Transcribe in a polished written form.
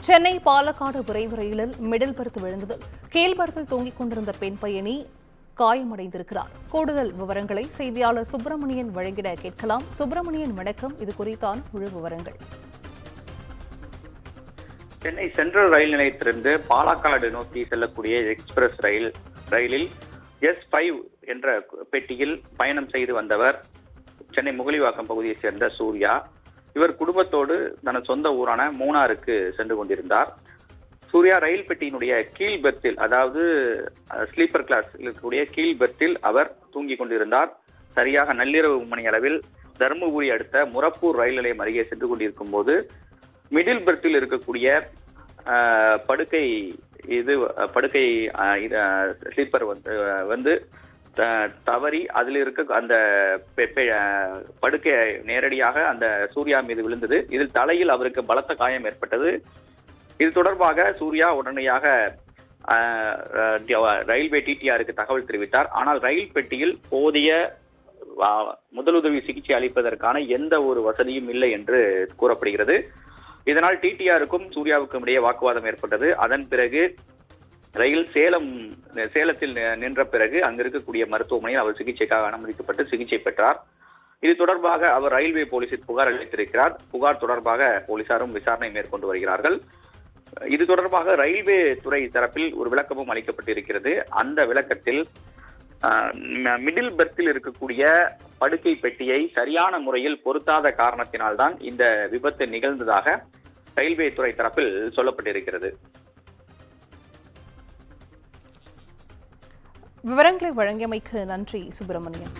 சென்னை பாலக்காடு விரைவு ரயிலில் middle birth விழுந்ததில் கீழ் பர்த்தில் தொங்கிக் கொண்டிருந்த பெண் பயணி காயமடைந்திருக்கிறார். கூடுதல் விவரங்களை செய்தியாளர் சுப்பிரமணியன் வழங்கிட கேட்கலாம். சுப்பிரமணியன், வணக்கம். இது குறித்தான முழு விவரங்கள். சென்னை சென்ட்ரல் ரயில் நிலையத்திலிருந்து பாலக்காடு நோக்கி செல்லக்கூடிய எக்ஸ்பிரஸ் ரயிலில் S5 என்ற பெட்டியில் பயணம் செய்து வந்தவர் சென்னை முகலிவாக்கம் பகுதியைச் சேர்ந்த சூர்யா. இவர் குடும்பத்தோடு தனது சொந்த ஊரான மூணாருக்கு சென்று கொண்டிருந்தார். சூர்யா ரயில் பெட்டியினுடைய கீழ் பெர்த்தில், அதாவது ஸ்லீப்பர் கிளாஸ் இருக்கக்கூடிய கீழ் பெர்த்தில் அவர் தூங்கிக் கொண்டிருந்தார். சரியாக நள்ளிரவு மணி அளவில் தருமபுரி அடுத்த முரப்பூர் ரயில் நிலையம் அருகே சென்று கொண்டிருக்கும் போது மிடில் பெர்த்தில் இருக்கக்கூடிய படுக்கை ஸ்லீப்பர் வந்து தவறி அதில் இருக்க அந்த படுக்கை நேரடியாக அந்த சூர்யா மீது விழுந்தது. இதில் தலையில் அவருக்கு பலத்த காயம் ஏற்பட்டது. இது தொடர்பாக சூர்யா உடனடியாக ரயில்வே TTRக்கு தகவல் தெரிவித்தார். ஆனால் ரயில் பெட்டியில் போதிய முதலுதவி சிகிச்சை அளிப்பதற்கான எந்த ஒரு வசதியும் இல்லை என்று கூறப்படுகிறது. இதனால் TTRக்கும் சூர்யாவுக்கும் இடையே வாக்குவாதம் ஏற்பட்டது. அதன் பிறகு ரயில் சேலத்தில் நின்ற பிறகு அங்கு இருக்கக்கூடிய மருத்துவமனையில் அவர் சிகிச்சைக்காக அனுமதிக்கப்பட்டு சிகிச்சை பெற்றார். இது தொடர்பாக அவர் ரயில்வே போலீசில் புகார் அளித்திருக்கிறார். புகார் தொடர்பாக போலீசாரும் விசாரணை மேற்கொண்டு வருகிறார்கள். இது தொடர்பாக ரயில்வே துறை தரப்பில் ஒரு விளக்கமும் அளிக்கப்பட்டிருக்கிறது. அந்த விளக்கத்தில் மிடில் பெர்த்தில் இருக்கக்கூடிய படுக்கை பெட்டியை சரியான முறையில் பொருத்தாத காரணத்தினால்தான் இந்த விபத்து நிகழ்ந்ததாக ரயில்வே துறை தரப்பில் சொல்லப்பட்டிருக்கிறது. விவரங்களை வழங்கியமைக்கு நன்றி சுப்பிரமணியன்.